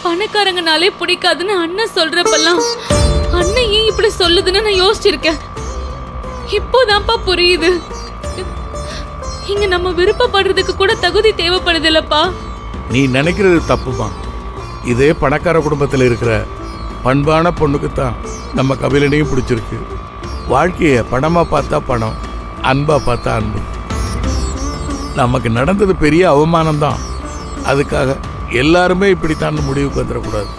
பணக்காரங்கனாலே பிடிக்காதுன்னு அண்ணன் சொல்றப்பெல்லாம் அண்ணன் ஏன் இப்படி சொல்லுதுன்னு நான் யோசிச்சிருக்கேன். இப்போதான்ப்பா புரியுது. இங்க நம்ம விருப்பப்படுறதுக்கு கூட தகுதி தேவைப்படுது இல்லப்பா. நீ நினைக்கிறது தப்புமா. இதே பணக்கார குடும்பத்தில் இருக்கிற பண்பான பொண்ணுக்குத்தான் நம்ம கபிலனையும் பிடிச்சிருக்கு. வாழ்க்கையை பணமா பார்த்தா பணம், அன்பா பார்த்தா அன்பு. நமக்கு நடந்தது பெரிய அவமானம் தான். அதுக்காக எல்லாருமே இப்படித்தான் முடிவுக்கு வந்துடக்கூடாது.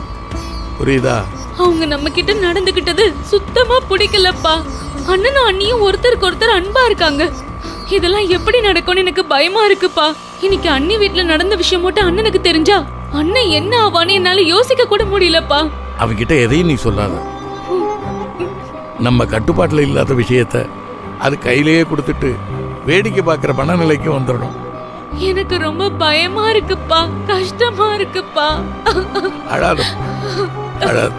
புரியுதா? அவங்க நம்ம கிட்ட நடந்துகிட்டது சுத்தமா பிடிக்கலப்பா. அண்ணனும் அண்ணியும் ஒருத்தருக்கு ஒருத்தர் அன்பா இருக்காங்க. இதெல்லாம் எப்படி நடக்கும்னு எனக்கு பயமா இருக்குப்பா. இன்னைக்கு அண்ணி வீட்டுல நடந்த விஷயம் மட்டும் அண்ணனுக்கு தெரிஞ்சா அண்ணன் என்ன ஆவான்னு என்னால யோசிக்க கூட முடியலப்பா. அவங்கிட்ட எதையும் நீ சொல்லாத. நம்ம கட்டுப்பாட்டுல இல்லாத விஷயத்த அது கையிலேயே கொடுத்துட்டு வேடிக்கை பார்க்கிற மனநிலைக்கு வந்துடணும். எனக்கு ரொம்ப பயமா இருக்குப்பா, கஷ்டமா இருக்குப்பா. அழாத அழாத.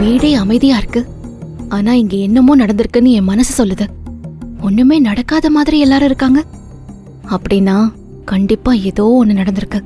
வீடே அமைதியா இருக்கு. ஆனா இங்க என்னமோ நடந்திருக்குன்னு என் மனசு சொல்லுது. ஒண்ணுமே நடக்காத மாதிரி எல்லாரும் இருக்காங்க. அப்படின்னா கண்டிப்பா ஏதோ ஒண்ணு நடந்திருக்கு.